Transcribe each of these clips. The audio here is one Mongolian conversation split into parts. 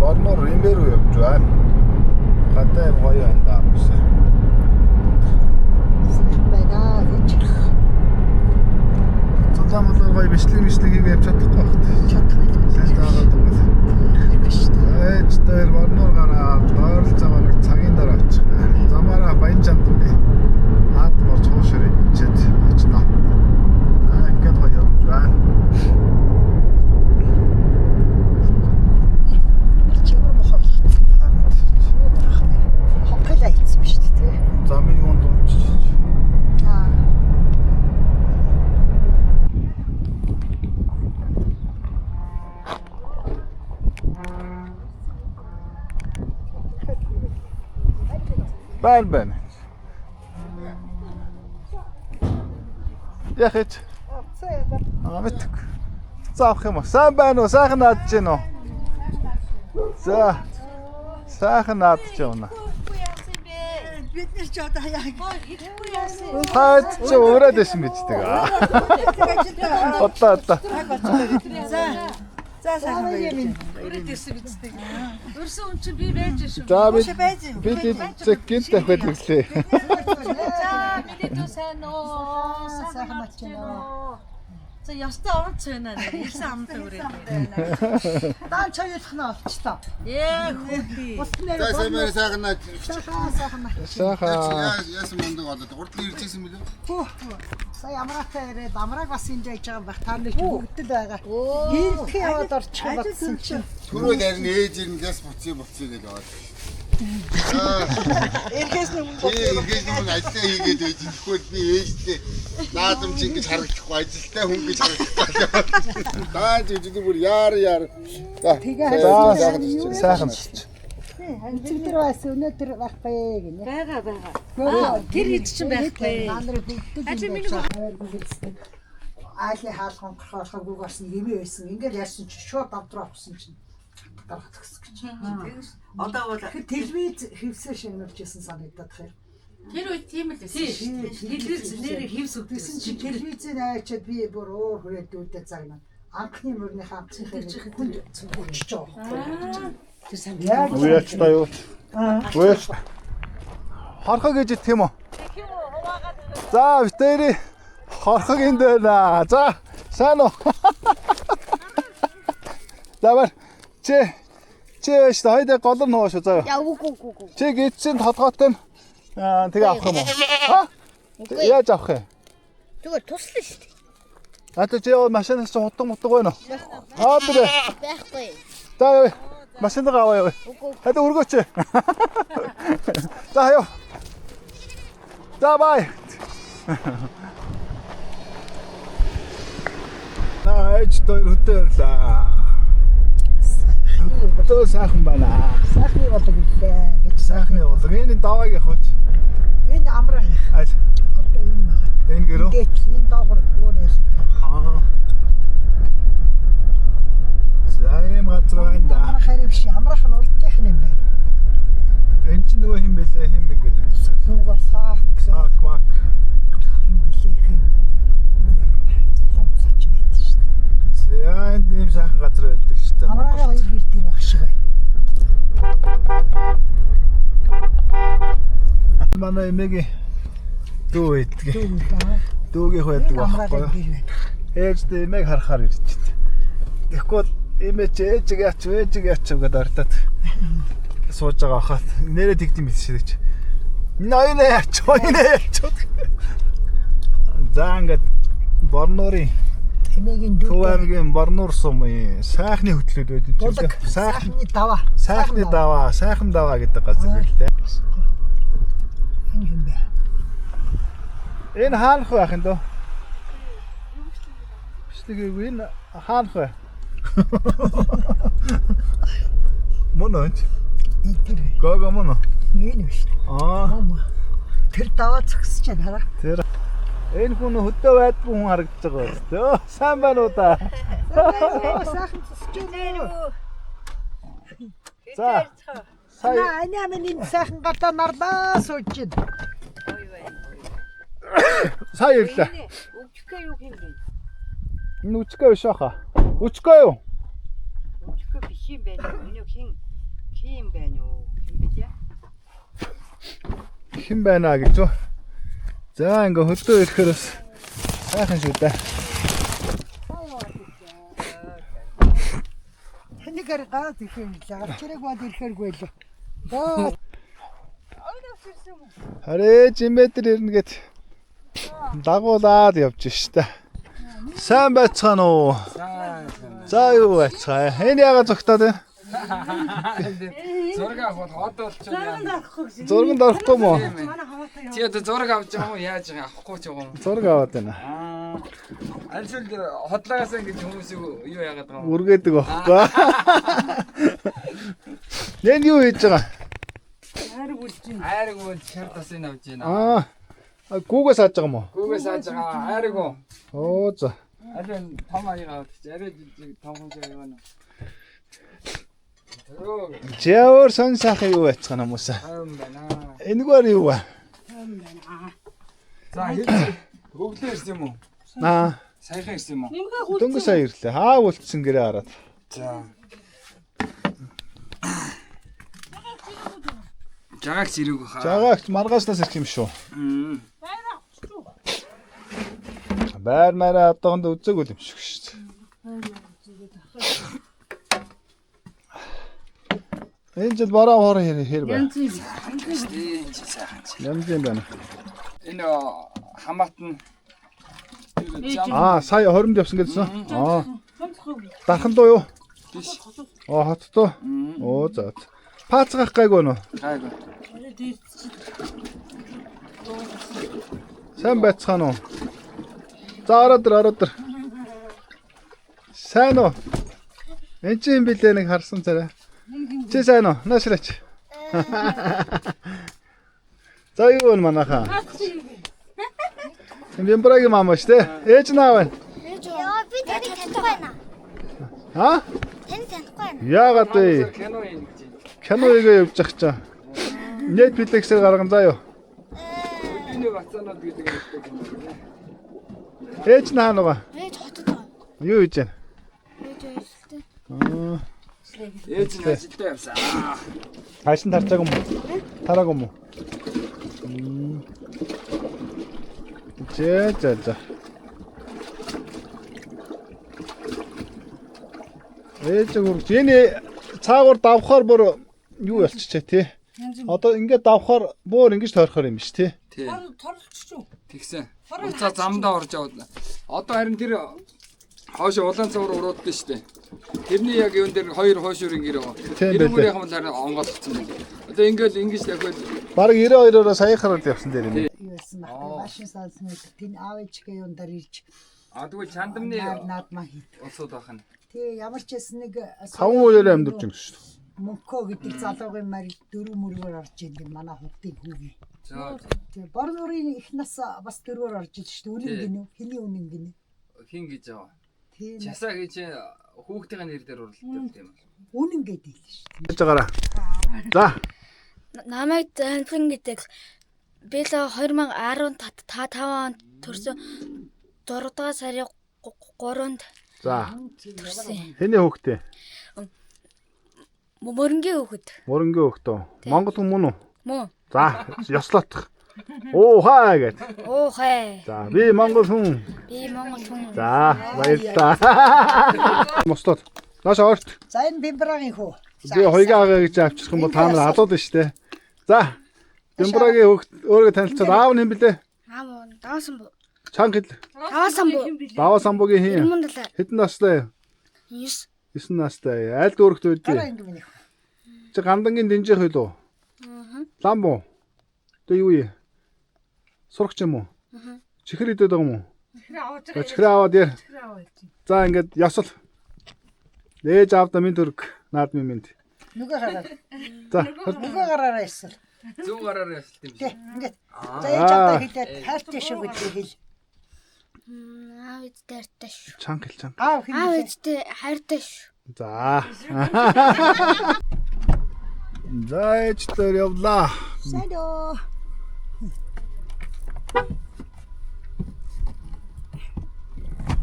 Борноор Римээр явж байна. Гадаа гоё байна даа биш. Байна гэж. Цоломлоо гоё бичлэг явж чадахгүй байна. Чадахгүй. Сайн таагаад байна. Биш үү? Ээж дээр Борноор гараад ойролцоогоо нэг цагийн дараа очих. Замаараа Баянчамд ингээ наадмаар цуушрээ ичээд очно. Ингээд гоё явж байна. Чимэр мохоо. Хоккейла ийцсэн биш үү те? Замын юунд унчиж. Аа. Байна. Яхаж. Мэдгүй. Заах юм уу? Сайн байна уу? Сайхан наадж гин үү? За. Сайхан наадж явна. Бид нэр ч одоо яг ирэхгүй яасан. Хаад ч өөрөө дэсэн биз дээ. Одоо. За сайн байна. Өрөөдөөс бичдэг. Өрсөн хүн чинь би байж шүү. За бид гинт тавьад ирлээ. За миний сайн уу. Сайхан мачнаа. За ястаа орц байна нэ. Ирсэн амтай өрөөд. Даан чаялах нь олчлоо. Хөөе. За сайн сайхан наа. Сайхан. Яасан мундаг болоод урдлын иржсэн мөлөө. Сая амраатай ирээд амрааг бас энэ жиж байгаа байх таа нэг бүгдэл байгаа. Гэртээ яваад орчих батсан чинь. Түрүү харин ээж ирнээс буцъя гэж аваад. Эргээс нь Эргээс нь ажиллаа хийгээд байж тэгэхгүй би ээжтэй наадамч ингэж харагдахгүй ажилтай хүн гэж харагдахгүй. Дааж үжиг бүр яар. За. Сайхан. Өнөөдөр бас өнөөдөр байхгүй гинэ. Байгаа. Тэр хэд ч байхгүй. Нандрыг бүгдэл. Ажи миний Айлын хаалхан гарахаа гуйгаас нь нэмээ байсан. Ингээд яасан чи шууд авдраа авсан чинь гарах төгс гэж. Одоо бол телевиз хевсээ шингэрчсэн санагдаад хэр. тэр үед тийм л байсан. Телевиз нэр хевс Тэгсэн чи телевизээр аачаад би бүр өөр хүрээд үүдээ загнаа. Анхны мөрний хамтны хүнд өчөж байгаа. Тэр сайн Уяач та юу? Уяач. Хорхоо гэж тийм үү? За битэрий хорхог энд байна. За сайн уу? За бар. Чи яаш хайда голор нууш заа. Яа үгүй. Чи гидсэн тодгоотой нь тэгээ авах юм уу? Ха? Яаж авах юм? Зүгээр туслаа шүү дээ. Ата чи машинаас чи хутга байна уу? Аа бэрэ. Байхгүй. За яа. Машин дээр аваа яа. Хада өргөөч. За яа. За бай. Наач тойлотэрлаа. Өтөө сайхан байна. Сайхны болог гэлээ гэж. Сайхны болог. Энэ давааг явах. Энэ амраа. Ай. Одоо энэ байгаа. Энэ гэрөө. Энэ доогор өөрөө. Аа. За юм газар байна да. Амрах хэрэг биш. Амрах нь урдтайх юм байна. Энд чинь нөгөө хин бэлээ хин ингээд хэлсэн. Зүгээр саах Сак мак. юм билээ хин. Зулам сач мэт шүү дээ. За энд ийм сайхан газар байдаг шүү дээ. Амраагаа хоёр гэрдээ байх шиг байна. Манай эмээгийн дүү байдаг. Түүнээ. Дүүгийнх байдаг Амраагаа байхгүй юу? гэр байна. Ээжтэй эмээг харахаар ирж байна. Тэгэхгүй эмээ чи ээжиг яач гэдээ ардаад сууж байгаа хахад нэрээ тэгдэм биш шүү дээ. Нойнэ яач. За ингээд Борнорын Эмээгийн дүү. Төв аймгийн Борнор сумын сайхны хөтлөд байдаг. Булаг. Сайхны даваа. Сайхан даваа гэдэг газар хэлээ. Энэ юм бэ. Энэ хаанх байх юм дөө? Бичлэгээгүй энэ хаанх вэ? Монооч. Тэр Гого моно. энэ биш. Аа. Тэр даваа зогсож байна хараа. Тэр энэ хүн хөдөө байдгүй хүн харагдаж байгаа юм дөө. Сайн байна уу да? Сайхан зогсож байна. За. Сая Аня миний сайхан гадаа нарлаа сууж байна. сая ирлээ. Өчгөө юу юм бэ? Энэ үчгээ биш хаа. Үчгээ юу? Өчгөө биш юм байна. Энэ хин Тийм байна уу? Юм бэлээ. Хэн байна гэж үү? За ингээ хөдөө ирэхээр бас сайхан шүү дээ. Хэнийгээр гаад ихээр лагчраг бод ирэхэргүй л. Доо. Харээ жимэтэр ирнэ гэд дагуулаад явж штэ. Сайн байцгаана уу? За юу байцгаа? Энэ яга зогтоод байна? Зураг авах одоо болчихно. Зурганд орохгүй мó? Чи одоо зураг авч байгаа юм яаж авахгүй ч байгаа юм. Зураг аваад байна. Альсэл хотлоогоос ингэж хүмүүс юу яагаад байгаа юм. Үргээдэг байхгүй. Нэн юу хийж байгаа? Айраг бол шар тасын авч байна. Гүүгээс хааж байгаа мó? Гүүгээс хааж байгаа. Айраг уу. Оо за. Алин том аяга авч. Арай жижиг том хүн зэрэг байна. Жааөр сон сайхан юу байцгаана хүмүүс. Хайм байна. Энэгээр юу вэ? За хөглөө ирсэн юм уу? Саяхан ирсэн юм уу? Дөнгөж сая ирлээ. Хаа үлдсэн гэрээ хараад. За. Жагаач ирэг хаа. Жагаач маргааснаас ирэх юм шүү. Байр мараа одоогонд үзээгүй юм шиг шүү дээ. Энэ жил бараа хор хэр байна. Янз юм байна. Энэ хамаатан сая 20-нд явсан гэсэн. Дархан дуу юу? Тийш. Хот дуу. Оо за. Пацгах гайгүй нөө. Гайгүй. Сайн байцгаана уу? За ороод. Сайн уу? Энд чинь билээ нэг харсан царай. Чи сайн уу? Наашраач. За юу вэ манайхаа? Энэ бэмбрагийн мама шүү дээ. Ээж наавна. Яа би таныг таних байна. Тань таних байна. Яагаад вэ? Кино юм гэж. Кино явж ах чаа. Netflix-ээр гарган заа юу? Энэ бацаанууд гэдэг юм. Ээж наа нөгөө. Ээж хотод байна. Юу хийж байна? Ээж ажилладаг. Ээж нь ажилдаа явсан. Хайсан тарчаагүй юм уу? Тараагүй юм уу? За. Ээж гүрч энэ цаагаар давхаар бүр юу болчихжээ тий. Одоо ингээд давхаар бүр ингэж тойрохоор юм биш тий. Тий. Торлогч шүү. Тэгсэн. Уцаа замдаа орж аваад. Одоо харин тэр хойш улаан цавар уруудсан шүү дээ. Тэрний яг юун дээр хоёр хойшуурын гэр байгаа. Тэр бүрийнх нь харин онгойлгоцсон байна. Одоо ингээд ингэж дахиад баг 92-ороо саяхаар л явсан дээр юм. Юусэн баг машин салсан үед тэн аав ээжгээ юундар ирж. тэгвэл чандамны Наадмаа хийд. усууд байх нь. Тий ямар ч хэсэн нэг 5 үеэр амьдарч юм шүү дээ. Мөнхөө гэдэг залуугийн марил 4 мөрөөр орж идэг манай хүүхдийн хүүгийн. За Тэгээ борнорын их нас бас 4-өөр орж идэг шүү дээ. Үнэн гинэ үү? Хэний үнэн гинэ? хин гэж байгаа. Тийм. Часаа гэж хүүхдийн нэр дээр уралддаг тийм үү? Үнэн гэдэг л шүү дээ. Яаж байгаараа. За. Намайг Занфин гэдэг. Би л 2015 онд төрсөн 6 дугаар сарын 3-нд. За. төрсөн. Хэний хүүхдээ? Мөрөнгийн хүүхэд. Мөрөнгийн хүүхдөө. Монгол хүмүүс үү? Мөн. За, ёслоотх. Оо хаа гэд. Оо хай. За, би монгол хүн. Би монгол хүн. За, баярлалаа. Мослоод. Нааш орт. За энэ бимбрагийн хүү. Би хоёгаа гэж авчих юм бол та нар алууд нь штэ. За. Бимбрагийн хүүхд өөрийгөө танилцаад аав нь хэм блэ? Аав давсан бо. Чанга хэл. Давсан бо. Даваа самбугийн хин. Мундалаа. Хэдэн настай? 9. 9 настай. Аль дүүрэгт Дараа байдгийг? ингэ минь. Чи гандангийн дэнжих хөлөө? Лам уу? Тэ юу юм? Сурах юм уу? Чихэр идээд байгаа юм уу? Чихэр аваад яа. За ингээд ясал. Ээж аавда минь төрг. Наадмын минь. Нүгэ гараад. За. Нүгэ гараараа эсвэл. Зүүн гараар явуулт юм Тэг шиг. ингээд. За ээж аваа хэлээд хайртай шүү гэдэг хэл. Аав эдэртэй шүү. Чанга хэл чанга. Аав Аав хэлээ. эдтэй хайртай шүү. За. За ээжтэр явлаа. Сайдоо.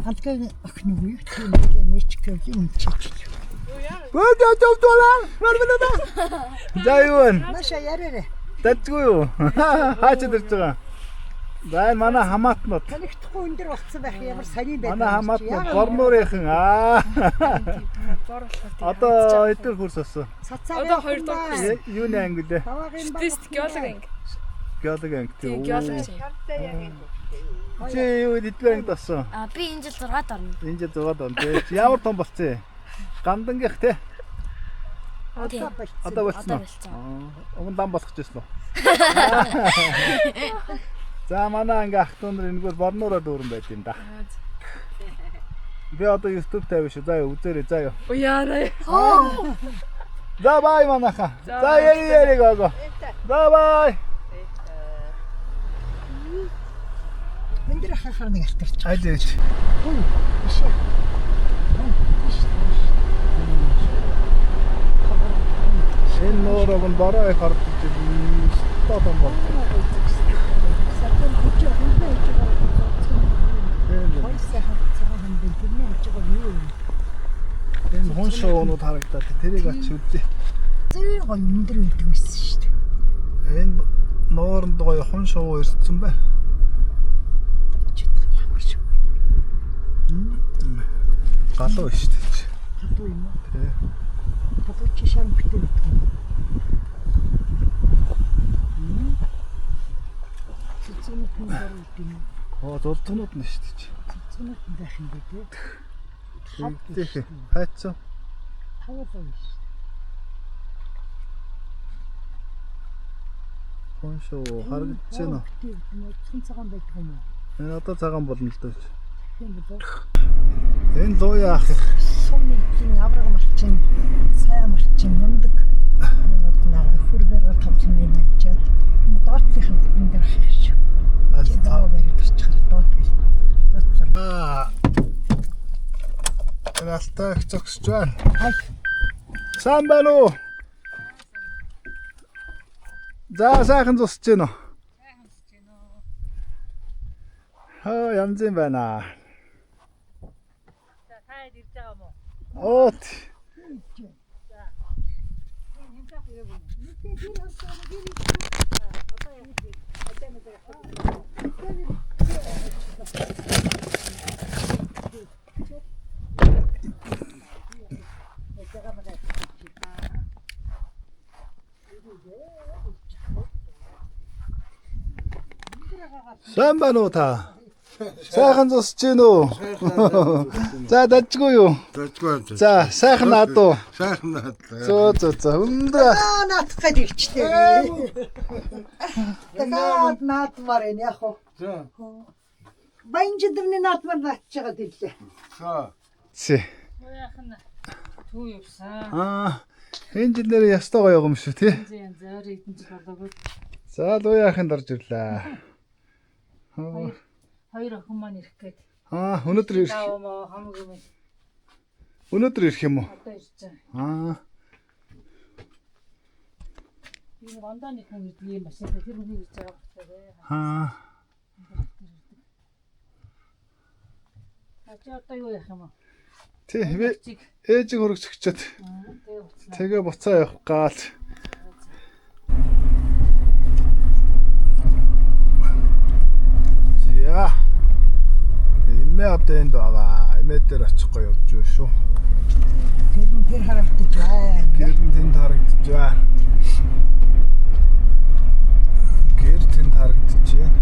Антгийн охин юу? Тийм нэг мичкэл юм чиг. За юу вэ? Маша ярээрээ. Дадгүй юу? Хаач дэрж байгаа. За энэ манай хамаатнууд. Танигдахгүй өндөр болцсон байх ямар саний байдаг. Манай хамаатнууд борнуурийнхан Одоо эдгээр курс авсан. Одоо 2 дахь курс. Юуны анги лээ? Геолог. Геолог анги тийм. Геолог. Чи юу эдгээр анги авсан? Би энэ жил 6-д орно. Энэ жил 6-д он тий. Ямар том болцсон? Гандангийнх тий. Одоо болцсон. Өмнө дан болох гэсэн үү? За манай анги ах トゥ нар энэгээр борнуураа дүүрэн байд юм да. Би одоо YouTube тавь шүү. За үзээрэй заа ёо. Уяарай. За бай манаха. За яри гого. За бай. Өндөр хахаар нэг артарч. Айд. Энэ нөрөг нь бараа их хардж байна. Стадон бол. Энэ хүн шоунууд харагдаад тэрийг ач үзье. Зэр гой өндөр үйдэг байсан шүү дээ. Энэ нооронд гоё хүн шоу ирсэн байна. Ямар шүү. Галуу шүү дээ. Хатуу юм уу? Тий. Хатуу чи шарм битээ. Цэцэнэ хүн дөрөв юм. Зултгнууд нь шүү дээ. Цэцэнэ хүн байх юм бэ? Тэгтээ хайцсан. Таваа шүү. Хүн шоу харагдаж байна. Цэн цагаан байдаг юм уу? Энэ одоо цагаан болно л дөө. Тийм үү? Энэ луу яах их. Сумын авраг малчин, сайн малчин мундаг. Юмуд наа хүрээр тавсан юм чад. Доотлих энэ дэх шүү. Аль Таа барих төрчих доот гэл. Доотлоо. Энэ алтаа их зогсож байна. Сайн байна уу? За сайхан зусж гэнэ. Янз юм байна. За та ирж байгаа мó. Оот. Сайн байна уу та? Сайхан зусж гин үү? За дажгүй юу? Дажгүй. За сайхан наадуу. Сайхан наад. За. Өндөр. Наадах гэж ирчтэй. Тэгээд наадмаар энэ яг хоо. За. Баянжидны наадмаар наатж байгаа дэрлээ. Си. Уяахан түү явсан. Энэ жил нэр ястай гоё юм шүү тий. Янз янзаар эдэн жил болоогүй. За луяахан дарж ирлээ. Хоёр охин маань ирэх гээд. Өнөөдөр ирэх. Таамаа хамаг юм. Өнөөдөр ирэх юм уу? Одоо ирж байгаа. Энэ ондооны хүн ирдэг юм байна. Тэр хүн ирж байгаа болохоор. Ачаа одоо юу яах юм бэ? Тий, ээжиг хөргөж өгчөөд. Тэгээ буцаа явах гал. За. Эмээ одоо энд байгаа. Эмээ дээр очихгүй явж юу шүү. Тэр харагдаж байна. Гэр нь тэнд харагдаж байна. Гэр тэнд харагдаж байна.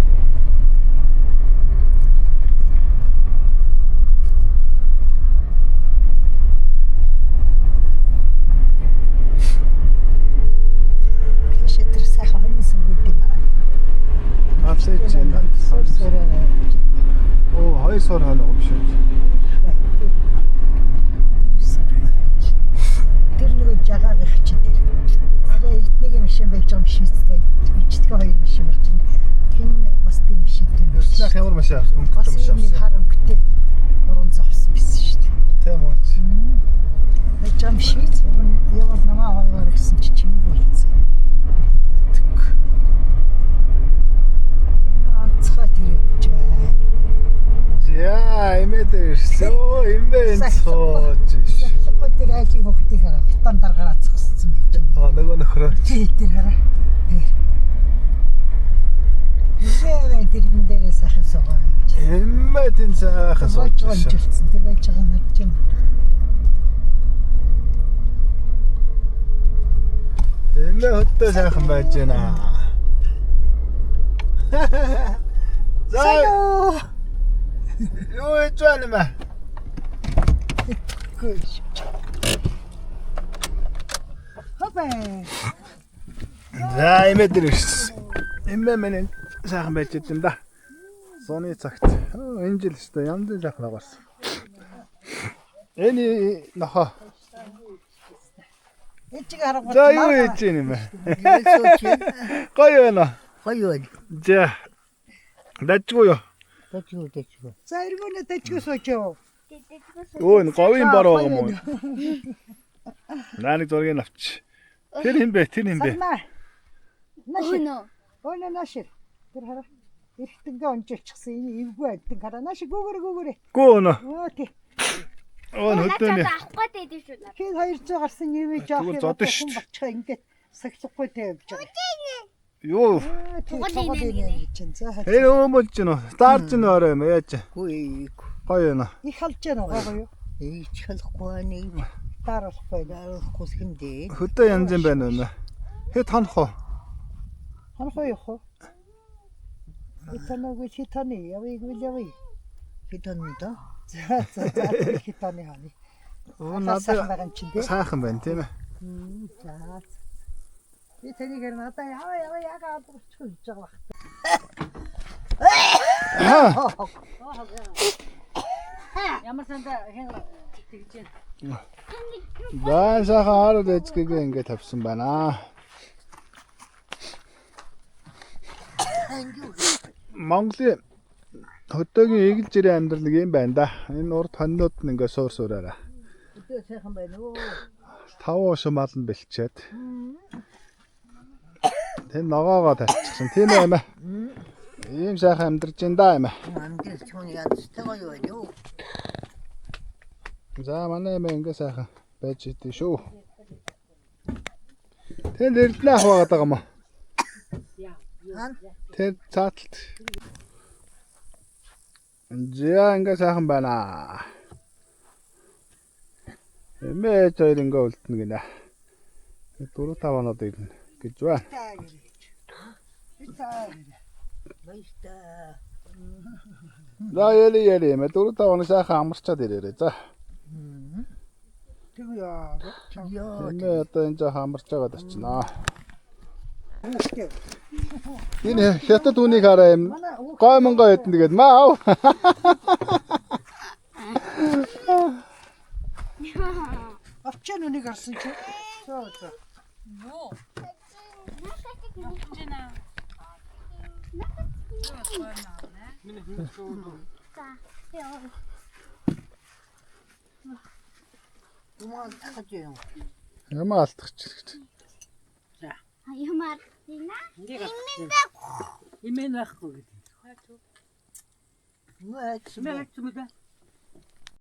Тэр сайхан хоньсон гэдэг мараа. Авсаж байна. Оо, хоёр сар хоног юм шүү. Тэр нэг жагаа гихч дээр. Одоо эднийг юм шиг байж байгаа юм шиг үстэй. Бичдэг хоёр юм шиг байна. Хин бас тийм шиг юм. Тэрснэх ямар машаа өнгөтэй Бас машаа нэг авсан. харам гэдэг орон зовсон байсан шүү дээ. Тийм үү. Байж байгаа юм шиг. Явал намаа хоёр гэсэн чи чимээ болцсон. Анцгаа тэр явж байна. За, эмээ дээр ирсэн. Оо, эмээ энэ цооч. Гот тэр айлын хөхтийг хараа бетон даргараа зогссон байж байна. нөгөө нөхрөө. Тэр хараа. Эвэн тэрэн дээрээ сайхан суугаа гэж. Эмээ тэн сайхан сууж байна. Тэр байж байгаа нар ч юм. Эмээ хөтөө сайхан байж байна. За юу хийж байна мэ? Хопе. За эмээ дэрвш. Эмээ минь сайхан байж идэв да. Сууны цагт. Энэ жил өстой янз бүр сайхан байгаарсан. Эний нохо. Эцэг хараа. За юу хийж байна юм бэ? Гоё байна. Гоё. За. Дажгүй юу? Тэчгүй. За эргүүнэ тэчгүй суучоо. Өө энэ говийн бар байгаа юм уу? Нааны зургийг авч. Тэр хин бэ? Тэр хин бэ? Өнөө. Ой нашир. Тэр хараа. Эртэнгээ онжилчихсан энэ эвгүй аддаг хараа. Наши гүгэрэ. Гүү өнөө. Оо тий. Өө хөдөөний. Авахгүй дээ шүү дээ. Хэн 200 гарсан нэмээ жоох Тэгвэл зодон шүү дээ. болчихоо ингээд сагсахгүй тавьж байгаа. Юу? Тугал ийм чинь за. Энэ өмөлж гинөө. Старж гинөө орой юм яаж? Гүй. Гоё байна. Их халж байгаа гоё юу? Ич халахгүй нэг Дарахгүй. дарахгүй хэмдээ. Хөдөө янз юм байна уу? Хэд хонох уу? Харахгүй юу? Итанаг хитаны явыг. Хитанда. За хитаны хани. Оо Насаа надад байгаа юм чинь дээ. сайхан байна тийм ээ. За. Би таныг надаа яагаад болчихгүй гэж байгаа баг. Ямар санда хэн тэгж байна. Баа сайхан хараад эцгээ ингээд тавьсан байна. Монголын хөдөөгийн эгэл жирийн амьдрал юм байна да. Энэ урд хоньнууд нь ингээд суураараа. Өдөө сайхан байна уу? 5 шумаал нь бэлчээд. Тэн ногоогоо тавьчихсан. Тийм ээ юм аа. Ийм сайхан амьдарч ин да юм аа. Амдэл чуны ядтай гоё байна юу? За манай юм ингээ сайхан байж идэв шүү. Тэн эрдэнэ ах байгаад байгаа юм аа. Тэр цааталт. За ингээ сайхан байна. Эмээ хоёр ингээ үлдэнэ гинэ. 4-5 оноод ирнэ гэж байна. Баяртай. За яли мэ 4-5 оноо сайхан амарчаад ирээрээ. За. Тэг яа. Эмээ одоо энэ жоо амарч байгаад очинаа. Энэ хятад үнийг хараа юм. Гой монгой хэдэн тэгээд маа. Авчаан үнийг гарсан чи. За. Юу? Умаа тахаж юм. Ямаа алдах ч хэрэгтэй. Ямар дина? Имэн байхгүй гэдэг. Маач маач